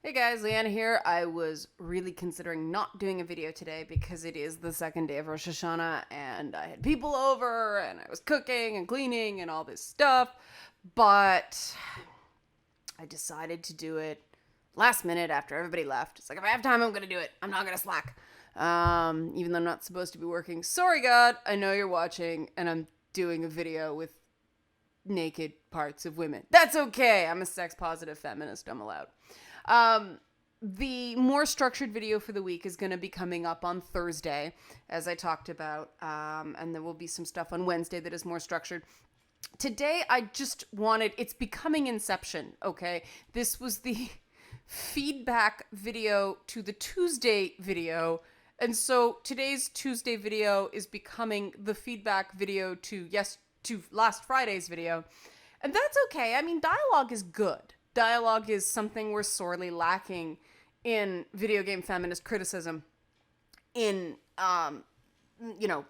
Hey guys, Liana here. I was really considering not doing a video today because it is the second day of Rosh Hashanah and I had people over and I was cooking and cleaning and all this stuff. But I decided to do it last minute after everybody left. It's like, if I have time, I'm going to do it. I'm not going to slack. Even though I'm not supposed to be working. Sorry, God. I know you're watching and I'm doing a video with naked parts of women. That's okay. I'm a sex positive feminist. I'm allowed. The more structured video for the week is going to be coming up on Thursday, as I talked about, and there will be some stuff on Wednesday that is more structured. Today, I just wanted, it's becoming Inception, okay? This was the feedback video to the Tuesday video, and so today's Tuesday video is becoming the feedback video to last Friday's video, and that's okay. I mean, dialogue is good. Dialogue is something we're sorely lacking in video game feminist criticism in, the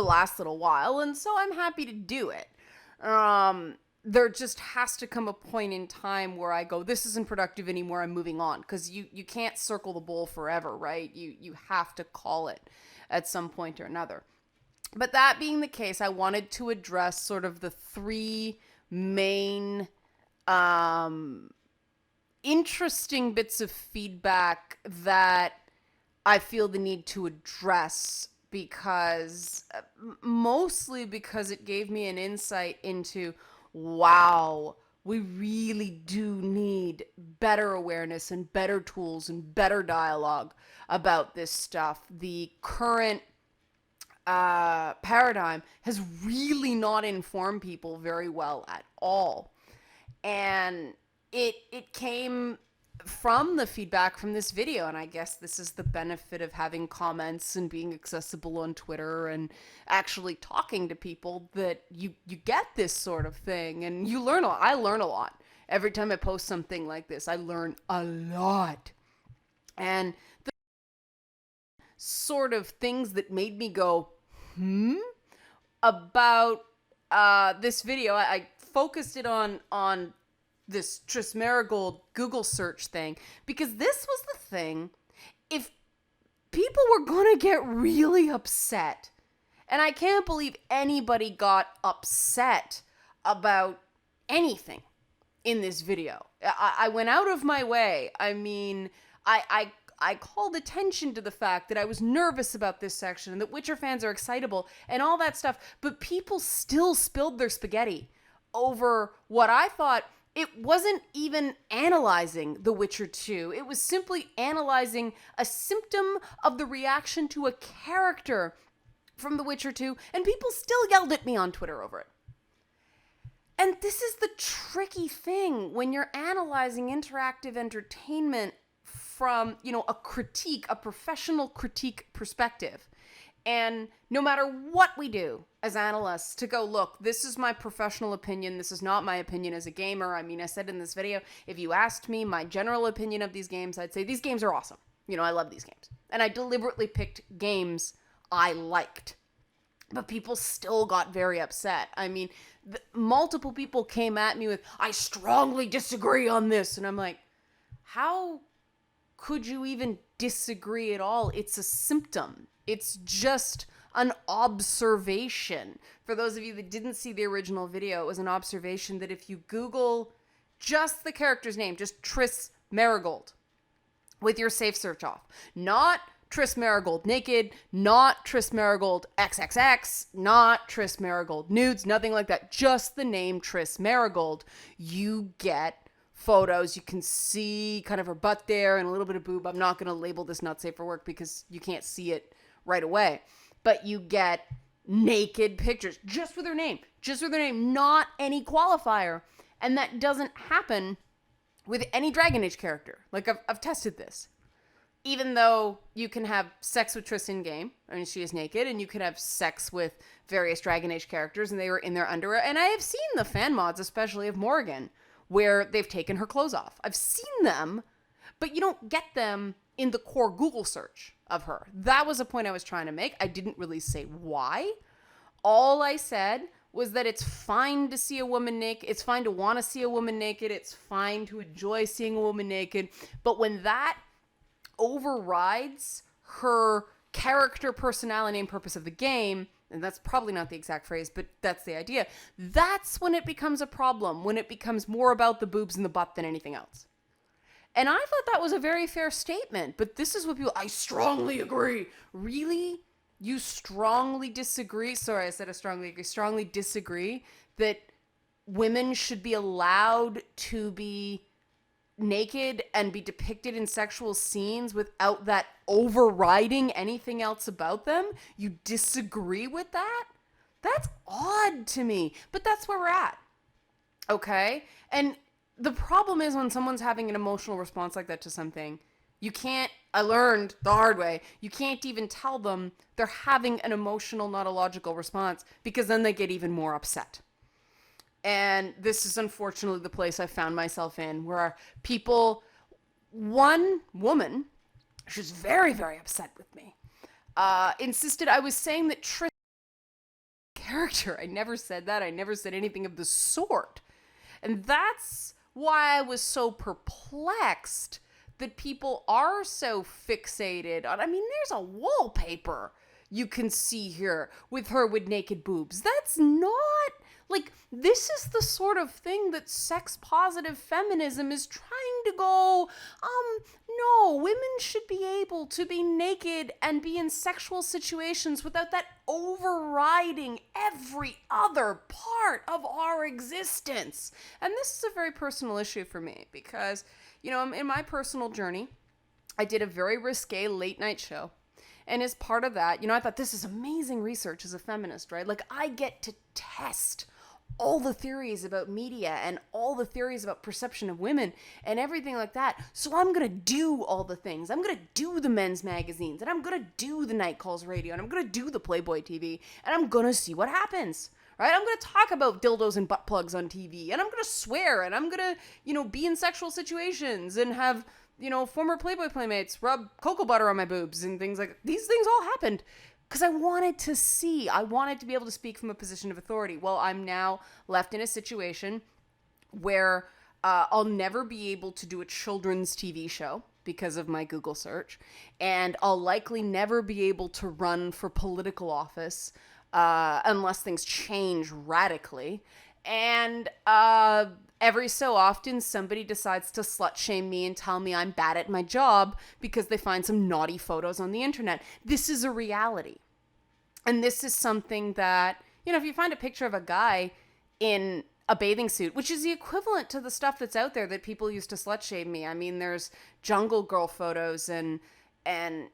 last little while. And so I'm happy to do it. There just has to come a point in time where I go, this isn't productive anymore. I'm moving on. Because you can't circle the bowl forever, right? You have to call it at some point or another. But that being the case, I wanted to address sort of the three main interesting bits of feedback that I feel the need to address mostly because it gave me an insight into, wow, we really do need better awareness and better tools and better dialogue about this stuff. The current paradigm has really not informed people very well at all. And it came from the feedback from this video, and I guess this is the benefit of having comments and being accessible on Twitter and actually talking to people, that you get this sort of thing and you learn a lot. I learn a lot. Every time I post something like this, I learn a lot. And the sort of things that made me go, about this video, I focused it on this Triss Merigold Google search thing, because this was the thing. If people were gonna get really upset, and I can't believe anybody got upset about anything in this video. I went out of my way. I mean, I called attention to the fact that I was nervous about this section and that Witcher fans are excitable and all that stuff, but people still spilled their spaghetti over what I thought. It wasn't even analyzing The Witcher 2. It was simply analyzing a symptom of the reaction to a character from The Witcher 2, and people still yelled at me on Twitter over it. And this is the tricky thing when you're analyzing interactive entertainment from, a professional critique perspective. And no matter what we do as analysts, to go, look, this is my professional opinion. This is not my opinion as a gamer. I mean, I said in this video, if you asked me my general opinion of these games, I'd say these games are awesome. I love these games. And I deliberately picked games I liked. But people still got very upset. I mean, multiple people came at me with, I strongly disagree on this. And I'm like, how could you even disagree at all? It's a symptom. It's just an observation. For those of you that didn't see the original video, it was an observation that if you Google just the character's name, just Triss Merigold, with your safe search off, not Triss Merigold naked, not Triss Merigold XXX, not Triss Merigold nudes, nothing like that, just the name Triss Merigold, you get photos. You can see kind of her butt there and a little bit of boob. I'm not going to label this not safe for work because you can't see it right away. But you get naked pictures just with her name, not any qualifier. And that doesn't happen with any Dragon Age character. Like, I've tested this. Even though you can have sex with Triss in game, I mean, she is naked, and you can have sex with various Dragon Age characters and they were in their underwear. And I have seen the fan mods, especially of Morrigan, where they've taken her clothes off. I've seen them, but you don't get them in the core Google search of her. That was a point I was trying to make. I didn't really say why. All I said was that it's fine to see a woman naked. It's fine to want to see a woman naked. It's fine to enjoy seeing a woman naked. But when that overrides her character, personality, and purpose of the game, and that's probably not the exact phrase, but that's the idea, that's when it becomes a problem, when it becomes more about the boobs and the butt than anything else. And I thought that was a very fair statement, but this is what people, I strongly agree. Really? You strongly disagree? Sorry, I said I strongly agree. Strongly disagree that women should be allowed to be naked and be depicted in sexual scenes without that overriding anything else about them? You disagree with that? That's odd to me, but that's where we're at. Okay? And the problem is when someone's having an emotional response like that to something, you can't, I learned the hard way, you can't even tell them they're having an emotional, not a logical response, because then they get even more upset. And this is unfortunately the place I found myself in, where people, one woman, she's very, very upset with me, insisted I was saying that Triss character. I never said that. I never said anything of the sort. And that's why I was so perplexed that people are so fixated on, I mean, there's a wallpaper you can see here with her with naked boobs. That's not, like, this is the sort of thing that sex positive feminism is trying to go, no, women should be able to be naked and be in sexual situations without that overriding every other part of our existence. And this is a very personal issue for me because, you know, in my personal journey, I did a very risque late night show. And as part of that, you know, I thought this is amazing research as a feminist, right? Like, I get to test all the theories about media and all the theories about perception of women and everything like that. So I'm going to do all the things. I'm going to do the men's magazines, and I'm going to do the Night Calls radio, and I'm going to do the Playboy TV, and I'm going to see what happens, right? I'm going to talk about dildos and butt plugs on TV, and I'm going to swear, and I'm going to, you know, be in sexual situations and have, you know, former Playboy playmates rub cocoa butter on my boobs and things like that. These things all happened because I wanted to see. I wanted to be able to speak from a position of authority. Well, I'm now left in a situation where I'll never be able to do a children's TV show because of my Google search, and I'll likely never be able to run for political office unless things change radically. And every so often, somebody decides to slut shame me and tell me I'm bad at my job because they find some naughty photos on the internet. This is a reality. And this is something that, you know, if you find a picture of a guy in a bathing suit, which is the equivalent to the stuff that's out there that people used to slut shame me. I mean, there's jungle girl photos and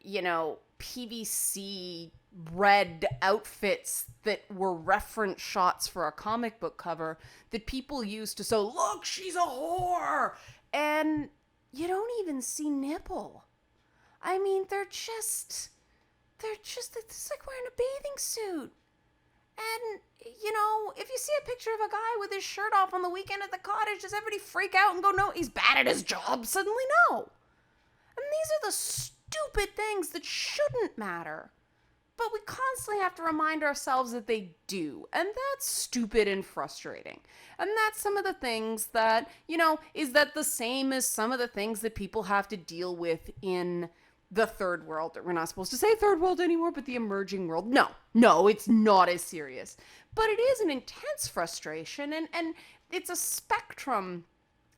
you know, PVC red outfits that were reference shots for a comic book cover that people used to say, look, she's a whore. And you don't even see nipple. I mean, they're just, it's like wearing a bathing suit. And, you know, if you see a picture of a guy with his shirt off on the weekend at the cottage, does everybody freak out and go, no, he's bad at his job? Suddenly, no. And these are the stupid things that shouldn't matter. But we constantly have to remind ourselves that they do. And that's stupid and frustrating. And that's some of the things that, you know, is that the same as some of the things that people have to deal with in the third world? We're not supposed to say third world anymore, but the emerging world. No, it's not as serious. But it is an intense frustration, and it's a spectrum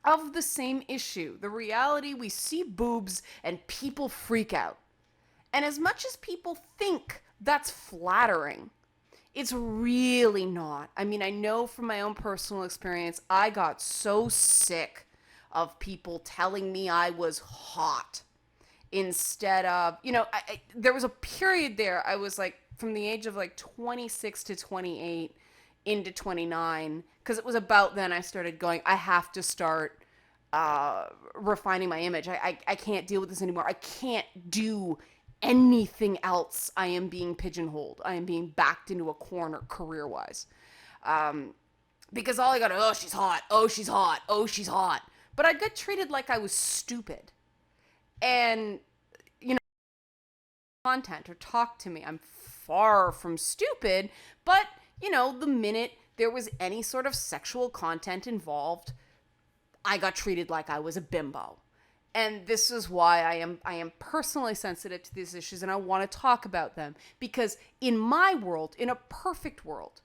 of the same issue. The reality, we see boobs and people freak out. And as much as people think that's flattering, it's really not. I mean, I know from my own personal experience, I got so sick of people telling me I was hot instead of, you know, there was a period there, I was like, from the age of like 26 to 28 into 29, because it was about then I started going, I have to start refining my image. I can't deal with this anymore. I can't do anything else. I am being pigeonholed. I am being backed into a corner career-wise. Because all I got, oh, she's hot. Oh, she's hot. Oh, she's hot. But I got treated like I was stupid. And, you know, content or talk to me. I'm far from stupid, but, you know, the minute there was any sort of sexual content involved, I got treated like I was a bimbo. And this is why I am personally sensitive to these issues, and I want to talk about them. Because in my world, in a perfect world,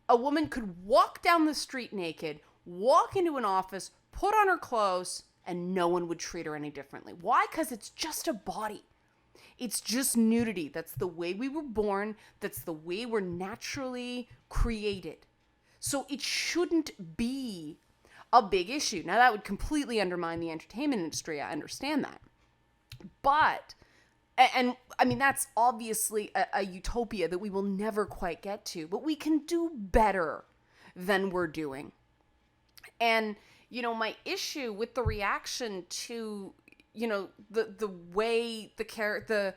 a woman could walk down the street naked, walk into an office, put on her clothes, and no one would treat her any differently. Why? Because it's just a body. It's just nudity. That's the way we were born. That's the way we're naturally created. So it shouldn't be a big issue. Now, that would completely undermine the entertainment industry. I understand that. But, and I mean, that's obviously a utopia that we will never quite get to, but we can do better than we're doing. And, you know, my issue with the reaction to, you know, the way the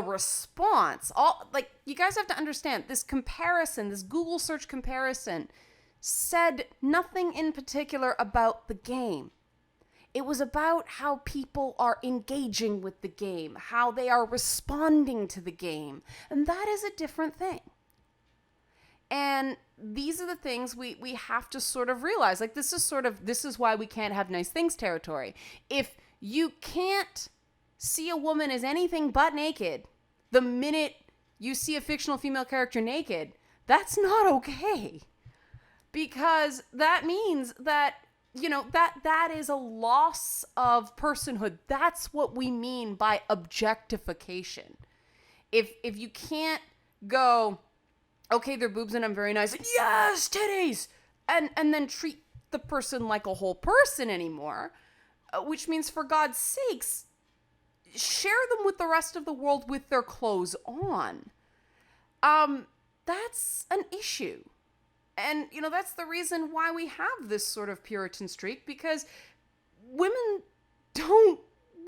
response, all, like, you guys have to understand this comparison, this Google search comparison said nothing in particular about the game. It was about how people are engaging with the game, how they are responding to the game. And that is a different thing. And these are the things we have to sort of realize. Like, this is why we can't have nice things territory. If you can't see a woman as anything but naked the minute you see a fictional female character naked, that's not okay. Because that means that, you know, that is a loss of personhood. That's what we mean by objectification. If you can't go, okay, they're boobs and I'm very nice, yes, titties, and then treat the person like a whole person anymore, which means, for God's sakes, share them with the rest of the world with their clothes on. That's an issue. And, you know, that's the reason why we have this sort of Puritan streak, because women don't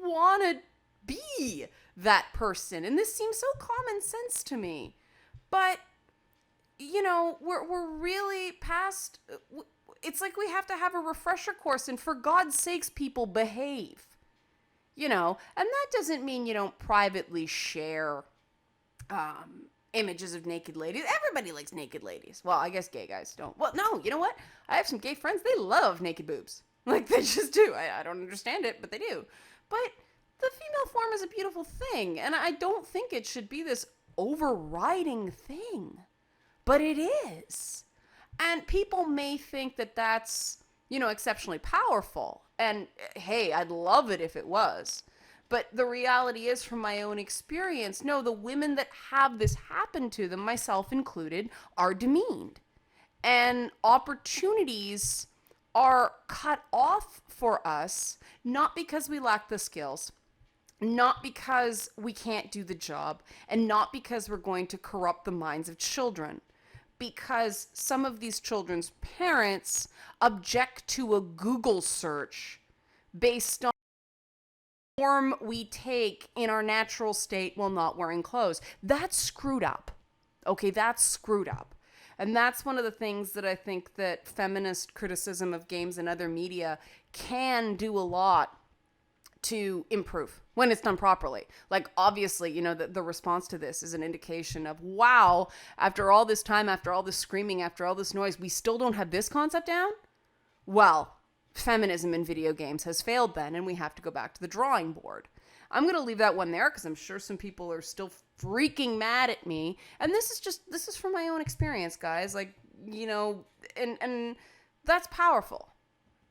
want to be that person. And this seems so common sense to me. But, you know, we're really past, it's like we have to have a refresher course, and for God's sakes, people, behave. You know, and that doesn't mean you don't privately share images of naked ladies. Everybody likes naked ladies. Well, I guess gay guys don't. Well, no, you know what? I have some gay friends. They love naked boobs. Like, they just do. I don't understand it, but they do. But the female form is a beautiful thing, and I don't think it should be this overriding thing. But it is. And people may think that that's, you know, exceptionally powerful. And hey, I'd love it if it was. But the reality is, from my own experience, no, the women that have this happen to them, myself included, are demeaned. And opportunities are cut off for us, not because we lack the skills, not because we can't do the job, and not because we're going to corrupt the minds of children. Because some of these children's parents object to a Google search based on form we take in our natural state while not wearing clothes. That's screwed up. Okay, that's screwed up. And that's one of the things that I think that feminist criticism of games and other media can do a lot to improve when it's done properly. Like, obviously, you know, the response to this is an indication of, wow, after all this time, after all this screaming, after all this noise, we still don't have this concept down? Well, feminism in video games has failed then, and we have to go back to the drawing board. I'm going to leave that one there because I'm sure some people are still freaking mad at me. And this is from my own experience, guys. Like, you know, and that's powerful.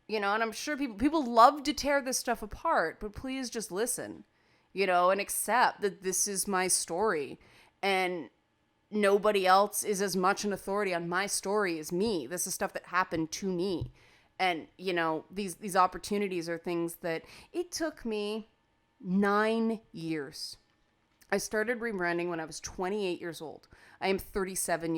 You know, and I'm sure people love to tear this stuff apart, but please just listen, you know, and accept that this is my story, and nobody else is as much an authority on my story as me. This is stuff that happened to me. And, you know, these opportunities are things that it took me 9 years. I started rebranding when I was 28 years old. I am 37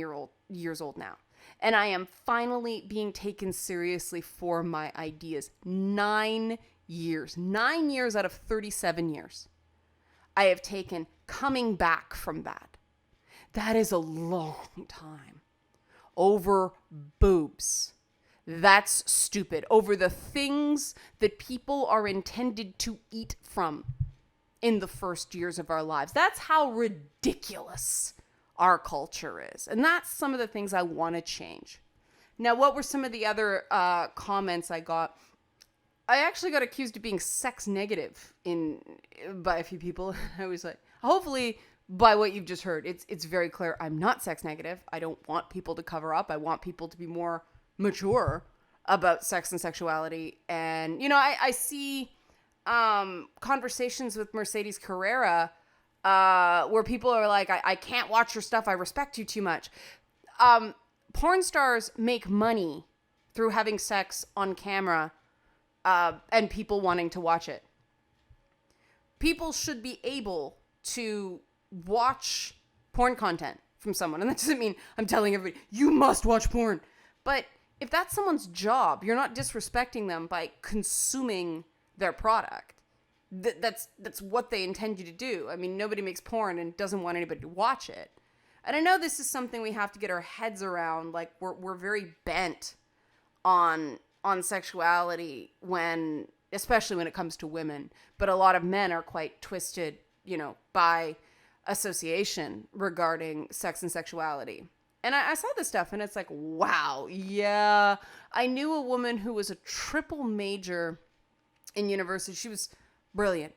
years old now. And I am finally being taken seriously for my ideas. 9 years. 9 years out of 37 years. I have taken coming back from that. That is a long time. Over boobs. That's stupid. Over the things that people are intended to eat from in the first years of our lives. That's how ridiculous our culture is. And that's some of the things I want to change. Now, what were some of the other comments I got? I actually got accused of being sex negative by a few people. I was like, hopefully by what you've just heard, it's very clear I'm not sex negative. I don't want people to cover up. I want people to be more mature about sex and sexuality. And, I see conversations with Mercedes Carrera where people are like, I can't watch your stuff. I respect you too much. Porn stars make money through having sex on camera and people wanting to watch it. People should be able to watch porn content from someone. And that doesn't mean I'm telling everybody, you must watch porn. But if that's someone's job, you're not disrespecting them by consuming their product. That's what they intend you to do. I mean, nobody makes porn and doesn't want anybody to watch it. And I know this is something we have to get our heads around. Like, we're very bent on sexuality especially when it comes to women. But a lot of men are quite twisted, by association regarding sex and sexuality. And I saw this stuff and it's like, wow, yeah. I knew a woman who was a triple major in university. She was brilliant,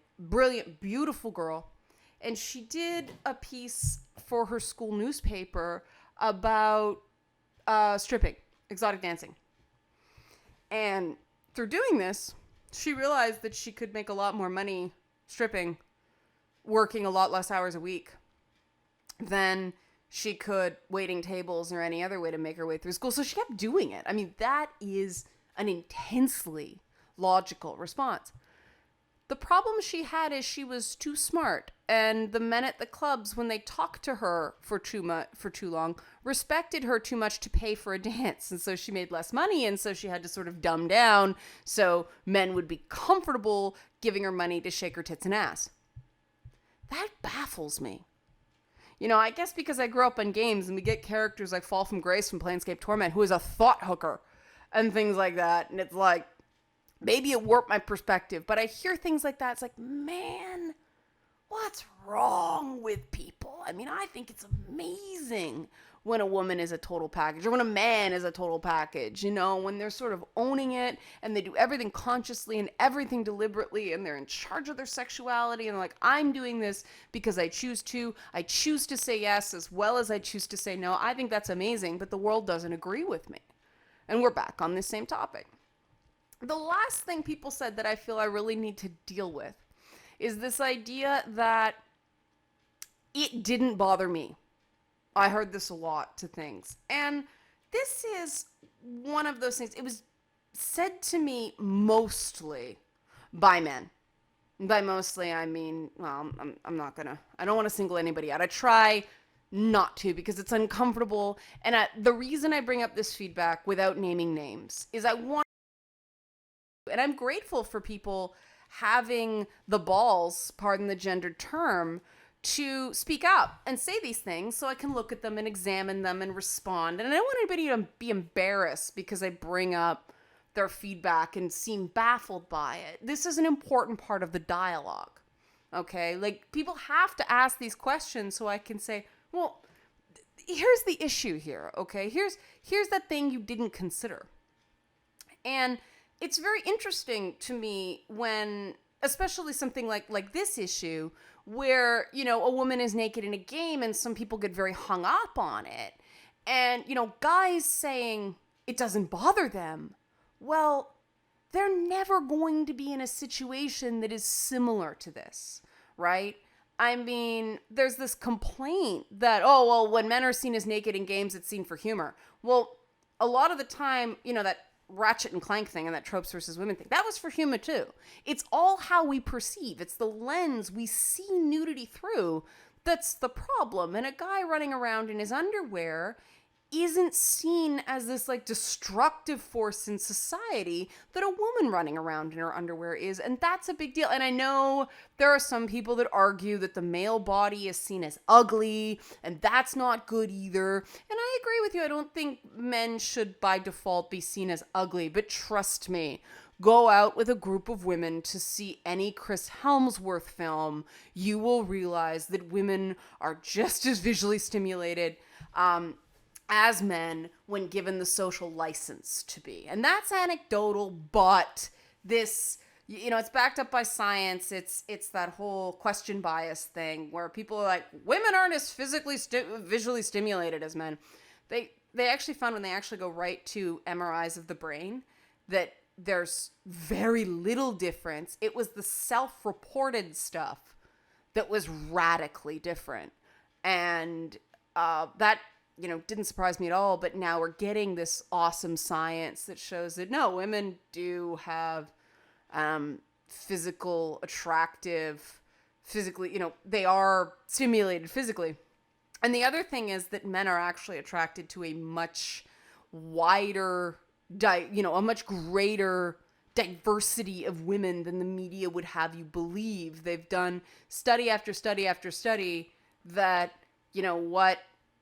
beautiful girl. And she did a piece for her school newspaper about stripping, exotic dancing. And through doing this, she realized that she could make a lot more money stripping, working a lot less hours a week than she could waiting tables or any other way to make her way through school. So she kept doing it. I mean, that is an intensely logical response. The problem she had is she was too smart, and the men at the clubs, when they talked to her for too long, respected her too much to pay for a dance, and so she made less money, and so she had to sort of dumb down so men would be comfortable giving her money to shake her tits and ass. That baffles me. I guess because I grew up on games and we get characters like Fall from Grace from Planescape Torment, who is a thought hooker and things like that, and it's like, maybe it warped my perspective, but I hear things like that. It's like, man, what's wrong with people? I mean, I think it's amazing when a woman is a total package or when a man is a total package, when they're sort of owning it and they do everything consciously and everything deliberately and they're in charge of their sexuality and they're like, I'm doing this because I choose to. I choose to say yes as well as I choose to say no. I think that's amazing, but the world doesn't agree with me. And we're back on this same topic. The last thing people said that I feel I really need to deal with is this idea that it didn't bother me. I heard this a lot to things. And this is one of those things. It was said to me mostly by men. By mostly, I mean, well, I don't want to single anybody out. I try not to because it's uncomfortable. And the reason I bring up this feedback without naming names is and I'm grateful for people having the balls, pardon the gendered term, to speak up and say these things so I can look at them and examine them and respond. And I don't want anybody to be embarrassed because I bring up their feedback and seem baffled by it. This is an important part of the dialogue, okay? Like, people have to ask these questions so I can say, well, here's the issue here, okay? Here's that thing you didn't consider. And it's very interesting to me when, especially something like this issue, where, a woman is naked in a game and some people get very hung up on it. And, guys saying it doesn't bother them. Well, they're never going to be in a situation that is similar to this, right? I mean, there's this complaint that, when men are seen as naked in games, it's seen for humor. Well, a lot of the time, that Ratchet and Clank thing and that tropes versus women thing, that was for humor too. It's all how we perceive. It's the lens we see nudity through that's the problem. And a guy running around in his underwear isn't seen as this destructive force in society that a woman running around in her underwear is. And that's a big deal. And I know there are some people that argue that the male body is seen as ugly and that's not good either. And I agree with you. I don't think men should by default be seen as ugly, but trust me, go out with a group of women to see any Chris Hemsworth film. You will realize that women are just as visually stimulated. as men when given the social license to be. And that's anecdotal, but this, it's backed up by science. It's that whole question bias thing where people are like, women aren't as visually stimulated as men. They actually found when they actually go right to MRIs of the brain that there's very little difference. It was the self-reported stuff that was radically different. And that didn't surprise me at all, but now we're getting this awesome science that shows that no, women do have physically, they are stimulated physically. And the other thing is that men are actually attracted to a much wider, a much greater diversity of women than the media would have you believe. They've done study after study after study that, what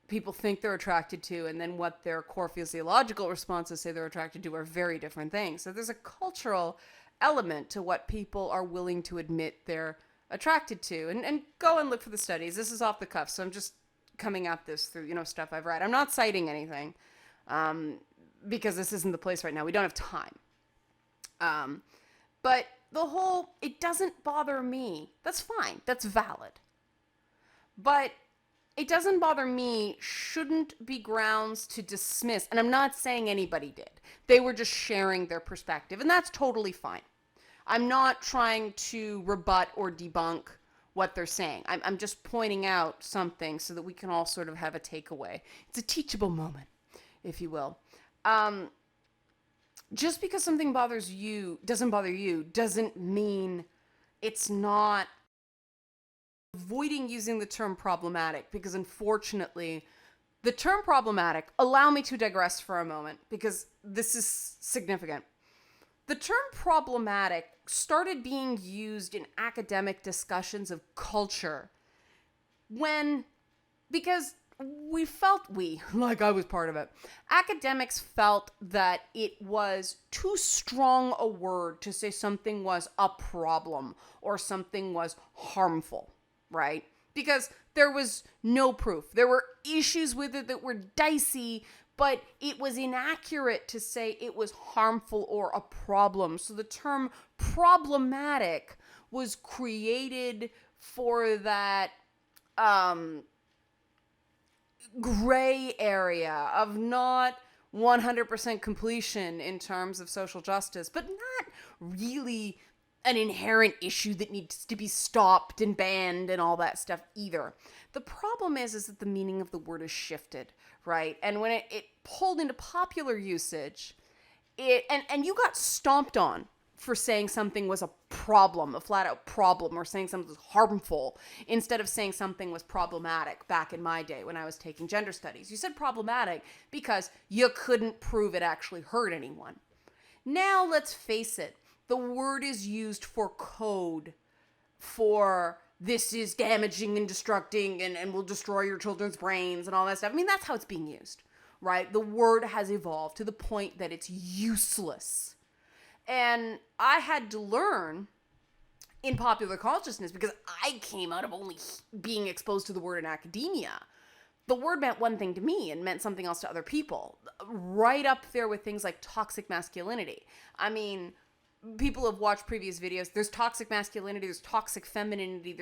people think they're attracted to and then what their core physiological responses say they're attracted to are very different things. So there's a cultural element to what people are willing to admit they're attracted to. And go and look for the studies. This is off the cuff, so I'm just coming at this through, stuff I've read. I'm not citing anything because this isn't the place right now. We don't have time. But the whole, it doesn't bother me. That's fine. That's valid. But it doesn't bother me shouldn't be grounds to dismiss. And I'm not saying anybody did. They were just sharing their perspective. And that's totally fine. I'm not trying to rebut or debunk what they're saying. I'm just pointing out something so that we can all sort of have a takeaway. It's a teachable moment, if you will. Just because something doesn't bother you, doesn't mean it's not. Avoiding using the term problematic, because unfortunately, the term problematic, allow me to digress for a moment, because this is significant. The term problematic started being used in academic discussions of culture because like I was part of it, academics felt that it was too strong a word to say something was a problem or something was harmful, right? Because there was no proof. There were issues with it that were dicey, but it was inaccurate to say it was harmful or a problem. So the term problematic was created for that gray area of not 100% completion in terms of social justice, but not really an inherent issue that needs to be stopped and banned and all that stuff either. The problem is that the meaning of the word is shifted, right? And when it pulled into popular usage, and you got stomped on for saying something was a problem, a flat out problem, or saying something was harmful, instead of saying something was problematic back in my day when I was taking gender studies. You said problematic because you couldn't prove it actually hurt anyone. Now, let's face it, the word is used for code, for this is damaging and destructing and will destroy your children's brains and all that stuff. I mean, that's how it's being used, right? The word has evolved to the point that it's useless. And I had to learn in popular consciousness, because I came out of only being exposed to the word in academia. The word meant one thing to me and meant something else to other people. Right up there with things like toxic masculinity. I mean, people have watched previous videos. There's toxic masculinity, there's toxic femininity,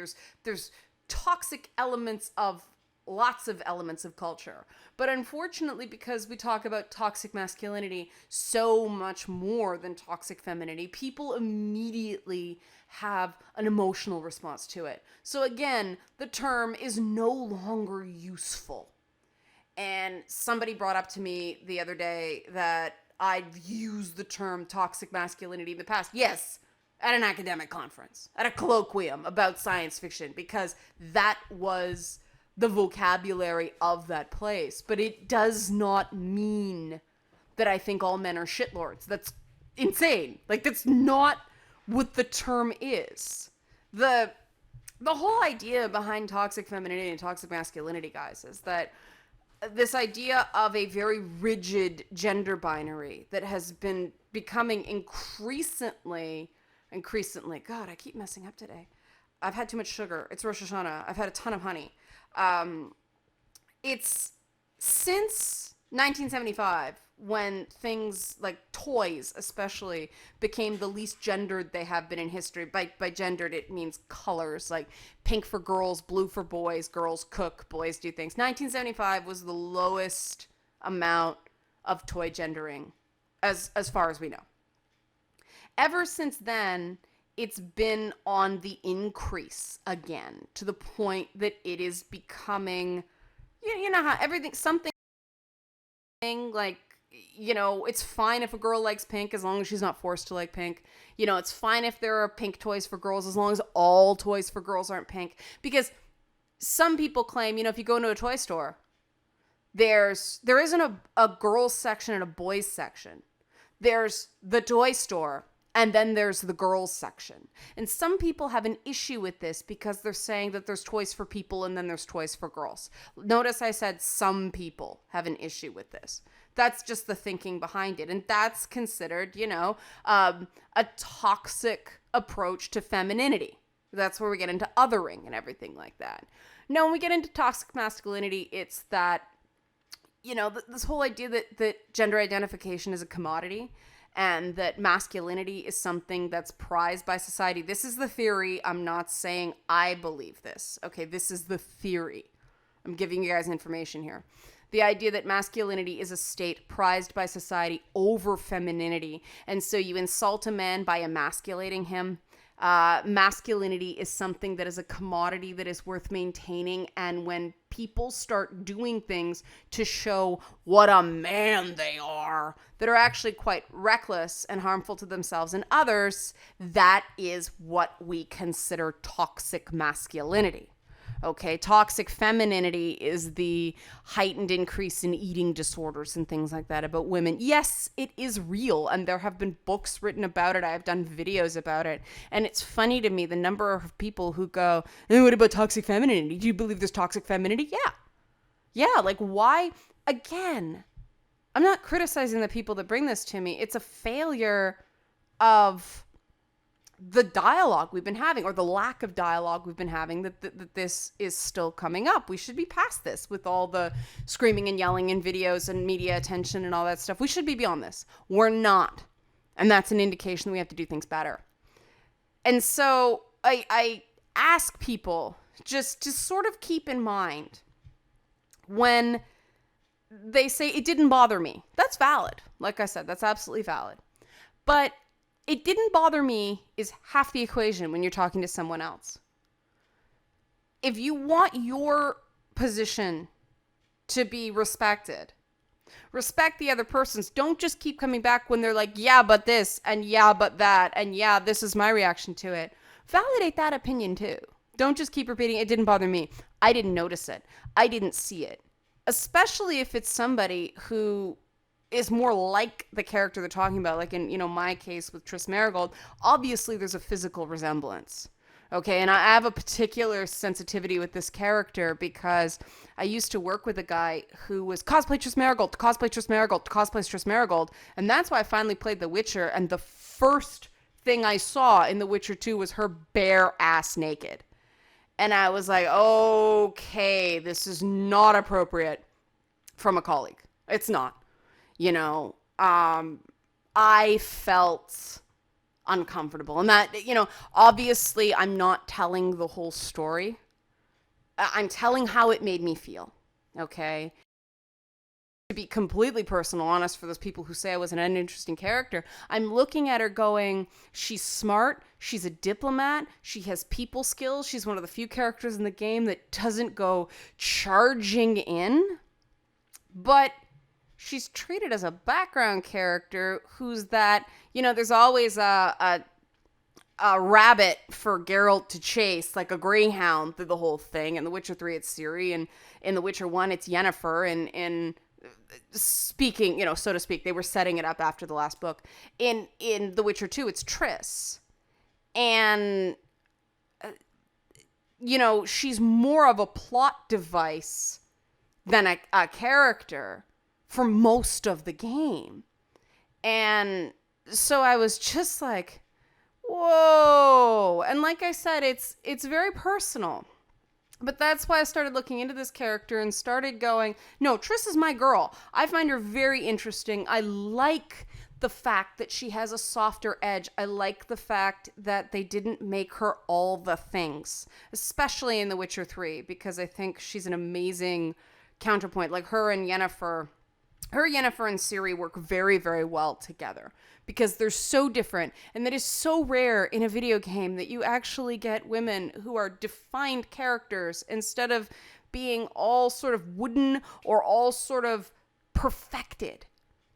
there's toxic elements of lots of elements of culture. But unfortunately, because we talk about toxic masculinity so much more than toxic femininity, people immediately have an emotional response to it. So again, the term is no longer useful. And somebody brought up to me the other day that I'd used the term toxic masculinity in the past. Yes, at an academic conference, at a colloquium about science fiction, because that was the vocabulary of that place. But it does not mean that I think all men are shitlords. That's insane. Like, that's not what the term is. The whole idea behind toxic femininity and toxic masculinity, guys, is that this idea of a very rigid gender binary that has been becoming increasingly, God, I keep messing up today. I've had too much sugar. It's Rosh Hashanah. I've had a ton of honey. It's since 1975, when things like toys especially became the least gendered they have been in history. By gendered, it means colors, like pink for girls, blue for boys, girls cook, boys do things. 1975 was the lowest amount of toy gendering as far as we know. Ever since then, it's been on the increase again, to the point that it is becoming, you know how everything, something like, it's fine if a girl likes pink as long as she's not forced to like pink. It's fine if there are pink toys for girls as long as all toys for girls aren't pink. Because some people claim, if you go into a toy store, there isn't a girls section and a boys section. There's the toy store, and then there's the girls section. And some people have an issue with this because they're saying that there's toys for people and then there's toys for girls. Notice I said some people have an issue with this. That's just the thinking behind it. And that's considered, a toxic approach to femininity. That's where we get into othering and everything like that. No, when we get into toxic masculinity, it's that, this whole idea that gender identification is a commodity and that masculinity is something that's prized by society. This is the theory. I'm not saying I believe this. Okay, this is the theory. I'm giving you guys information here. The idea that masculinity is a state prized by society over femininity. And so you insult a man by emasculating him. Masculinity is something that is a commodity that is worth maintaining. And when people start doing things to show what a man they are, that are actually quite reckless and harmful to themselves and others, that is what we consider toxic masculinity. Okay, toxic femininity is the heightened increase in eating disorders and things like that about women. Yes, it is real, and there have been books written about it. I've done videos about it, and it's funny to me the number of people who go, what about toxic femininity? Do you believe there's toxic femininity? Yeah, like why? Again, I'm not criticizing the people that bring this to me. It's a failure of the dialogue we've been having, or the lack of dialogue we've been having, that this is still coming up. We should be past this with all the screaming and yelling and videos and media attention and all that stuff. We should be beyond this. We're not. And that's an indication that we have to do things better. And so I ask people just to sort of keep in mind when they say it didn't bother me. That's valid. Like I said, that's absolutely valid. But it didn't bother me is half the equation when you're talking to someone else. If you want your position to be respected, respect the other person's. Don't just keep coming back when they're like, yeah, but this, and yeah, but that, and yeah, this is my reaction to it. Validate that opinion too. Don't just keep repeating, it didn't bother me. I didn't notice it. I didn't see it. Especially if it's somebody who is more like the character they're talking about. Like in, my case with Triss Merigold, obviously there's a physical resemblance. Okay, and I have a particular sensitivity with this character because I used to work with a guy who was cosplay Triss Merigold, and that's why I finally played The Witcher, and the first thing I saw in The Witcher 2 was her bare ass naked. And I was like, okay, this is not appropriate from a colleague. It's not. I felt uncomfortable. And that, obviously I'm not telling the whole story. I'm telling how it made me feel. Okay? To be completely personal, honest, for those people who say I was an uninteresting character, I'm looking at her going, she's smart, she's a diplomat, she has people skills, she's one of the few characters in the game that doesn't go charging in, but she's treated as a background character who's that, there's always a rabbit for Geralt to chase, like a greyhound through the whole thing. In The Witcher 3, it's Ciri, and in The Witcher 1, it's Yennefer, and in speaking, so to speak, they were setting it up after the last book. In The Witcher 2, it's Triss. And, she's more of a plot device than a character for most of the game. And so I was just like, whoa. And like I said, it's very personal. But that's why I started looking into this character and started going, no, Triss is my girl. I find her very interesting. I like the fact that she has a softer edge. I like the fact that they didn't make her all the things, especially in The Witcher 3, because I think she's an amazing counterpoint. Like her and Yennefer and Ciri work very, very well together because they're so different. And that is so rare in a video game that you actually get women who are defined characters instead of being all sort of wooden or all sort of perfected.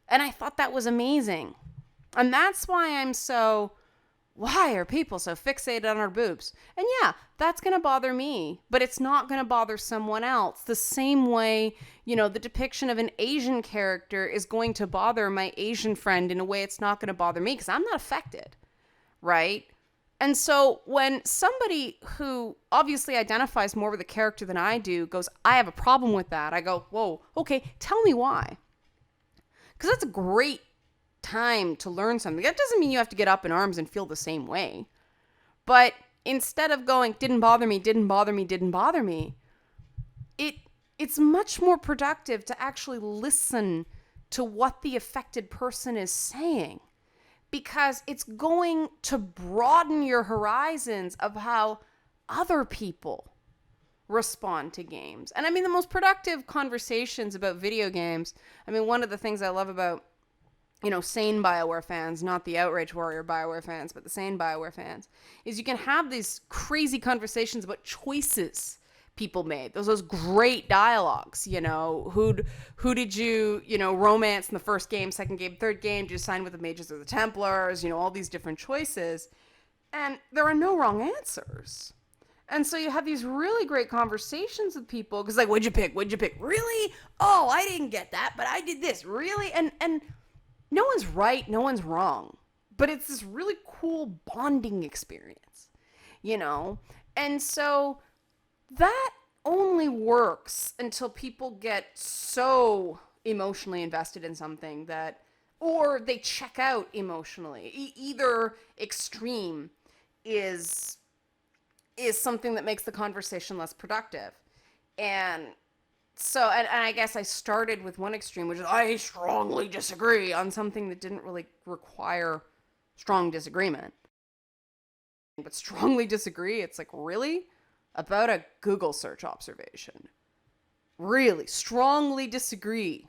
And I thought that was amazing. And that's why why are people so fixated on our boobs? And yeah, that's going to bother me, but it's not going to bother someone else. The same way, the depiction of an Asian character is going to bother my Asian friend in a way it's not going to bother me because I'm not affected, right? And so when somebody who obviously identifies more with a character than I do goes, I have a problem with that, I go, whoa, okay, tell me why. Because that's a great time to learn something. That doesn't mean you have to get up in arms and feel the same way. But instead of going, didn't bother me, it's much more productive to actually listen to what the affected person is saying. Because it's going to broaden your horizons of how other people respond to games. And I mean, the most productive conversations about video games, one of the things I love about, sane BioWare fans, not the outrage warrior BioWare fans, but the sane BioWare fans, is you can have these crazy conversations about choices people made. Those great dialogues, who did you, romance in the first game, second game, third game, did you sign with the Mages or the Templars, all these different choices. And there are no wrong answers. And so you have these really great conversations with people because, like, what'd you pick? Really? Oh, I didn't get that, but I did this. Really? And no one's right, no one's wrong. But it's this really cool bonding experience, And so that only works until people get so emotionally invested in something or they check out emotionally. Either extreme is something that makes the conversation less productive. And so, and I guess I started with one extreme, which is I strongly disagree on something that didn't really require strong disagreement. But strongly disagree, it's like, really? About a Google search observation. Really? Strongly disagree.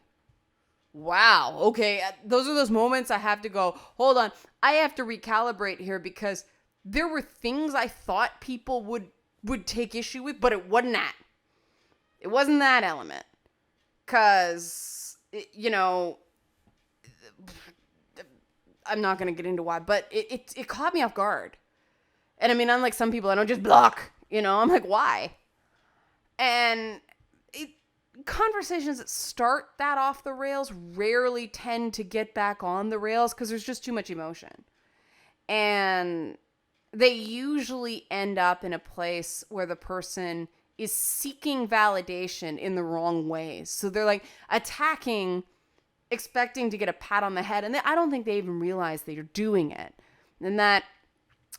Wow. Okay. Those are those moments I have to go, hold on. I have to recalibrate here because there were things I thought people would take issue with, but it wasn't that. It wasn't that element. Because, I'm not going to get into why, but it caught me off guard. And unlike some people, I don't just block, I'm like, why? And conversations that start that off the rails rarely tend to get back on the rails because there's just too much emotion. And they usually end up in a place where the person is seeking validation in the wrong ways. So they're like attacking, expecting to get a pat on the head. And I don't think they even realize they're doing it. And that,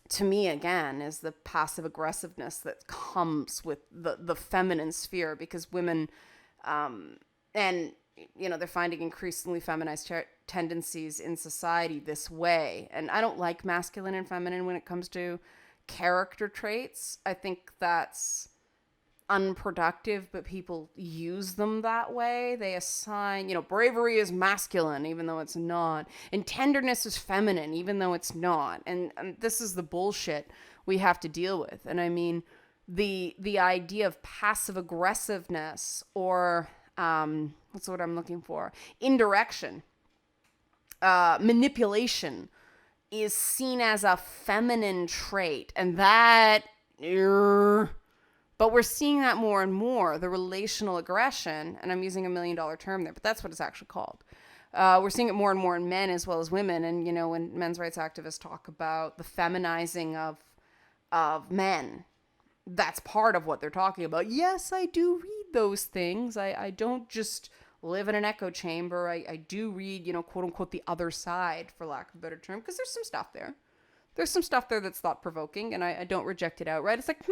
to me, again, is the passive aggressiveness that comes with the feminine sphere, because women, they're finding increasingly feminized tendencies in society this way. And I don't like masculine and feminine when it comes to character traits. I think that's unproductive, but people use them that way. They assign, bravery is masculine, even though it's not. And tenderness is feminine, even though it's not. And this is the bullshit we have to deal with. And the idea of passive aggressiveness or, what's the word I'm looking for? Indirection, manipulation is seen as a feminine trait. And that, but we're seeing that more and more, the relational aggression, and I'm using $1 million term there, but that's what it's actually called. We're seeing it more and more in men as well as women. And, when men's rights activists talk about the feminizing of men, that's part of what they're talking about. Yes, I do read those things. I don't just live in an echo chamber. I do read, quote unquote, the other side, for lack of a better term, because there's some stuff there. There's some stuff there that's thought-provoking, and I don't reject it outright. It's like,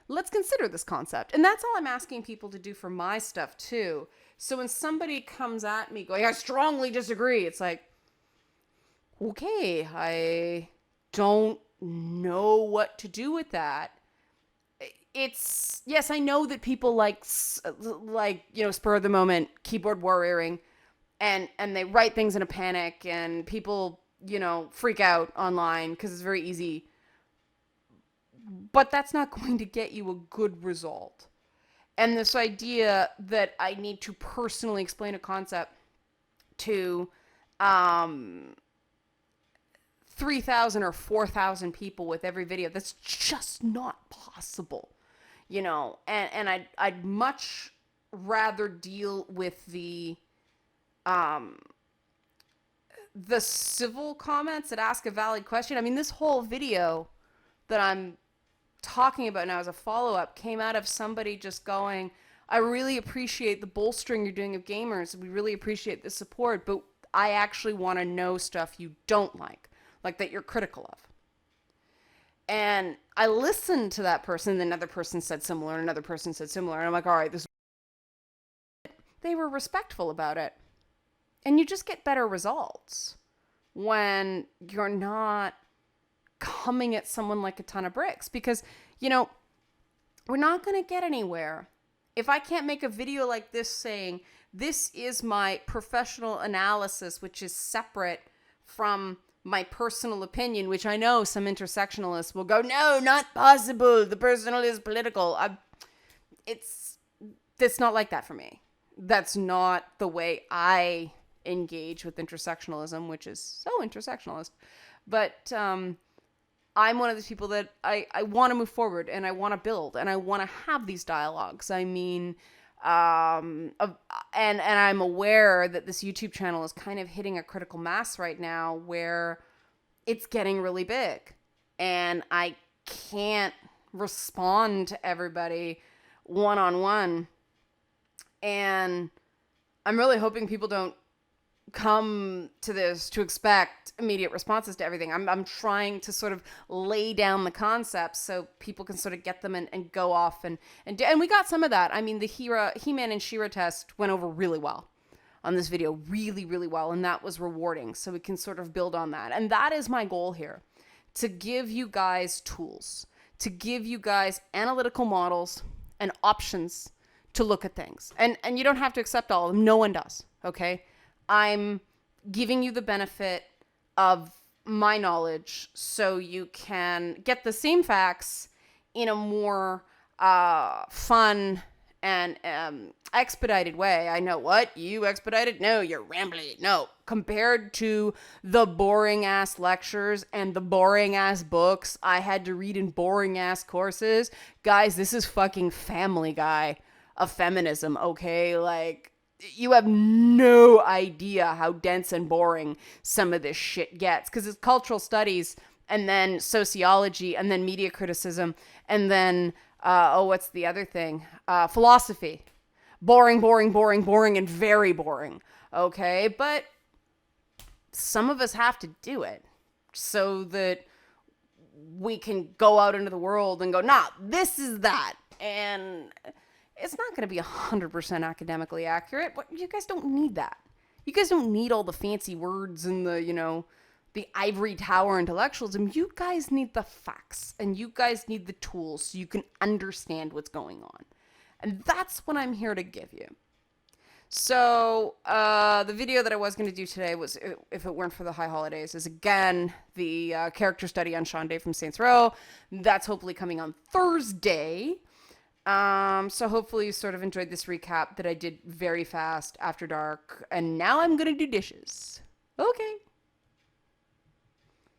let's consider this concept. And that's all I'm asking people to do for my stuff, too. So when somebody comes at me going, I strongly disagree, it's like, okay, I don't know what to do with that. It's, yes, I know that people like, spur of the moment, keyboard warrioring, and they write things in a panic, and people, freak out online because it's very easy. But that's not going to get you a good result. And this idea that I need to personally explain a concept to 3,000 or 4,000 people with every video, that's just not possible. And I'd much rather deal with the civil comments that ask a valid question. I mean, this whole video that I'm talking about now as a follow-up came out of somebody just going, I really appreciate the bolstering you're doing of gamers. We really appreciate the support, but I actually want to know stuff you don't like that you're critical of. And I listened to that person, and another person said similar, and another person said similar, and I'm like, all right, they were respectful about it. And you just get better results when you're not coming at someone like a ton of bricks. Because, we're not going to get anywhere if I can't make a video like this saying, this is my professional analysis, which is separate from my personal opinion, which I know some intersectionalists will go, no, not possible. The personal is political. It's not like that for me. That's not the way I engage with intersectionalism, which is so intersectionalist. But I'm one of those people that I want to move forward, and I want to build, and I want to have these dialogues. I mean, and I'm aware that this YouTube channel is kind of hitting a critical mass right now where it's getting really big, and I can't respond to everybody one-on-one. And I'm really hoping people don't come to this to expect immediate responses to everything. I'm trying to sort of lay down the concepts so people can sort of get them and go off and we got some of that. I mean, the He-Man and She-Ra test went over really well on this video, really, really well, and that was rewarding. So we can sort of build on that. And that is my goal here, to give you guys tools, to give you guys analytical models and options to look at things. And you don't have to accept all of them. No one does, okay? I'm giving you the benefit of my knowledge so you can get the same facts in a more fun and expedited way. I know what? You expedited? No, you're rambling. No. Compared to the boring ass lectures and the boring ass books I had to read in boring ass courses, guys, this is fucking Family Guy of feminism, okay? Like, you have no idea how dense and boring some of this shit gets, because it's cultural studies and then sociology and then media criticism and then what's the other thing? Philosophy. Boring, boring, boring, boring, and very boring. Okay, but some of us have to do it so that we can go out into the world and go, nah, this is that. And it's not going to be 100% academically accurate, but you guys don't need that. You guys don't need all the fancy words and the, the ivory tower intellectualism. You guys need the facts, and you guys need the tools so you can understand what's going on. And that's what I'm here to give you. So the video that I was going to do today was, if it weren't for the high holidays, is again the character study on Sean Day from Saints Row. That's hopefully coming on Thursday. So hopefully you sort of enjoyed this recap that I did very fast after dark. And now I'm going to do dishes. Okay.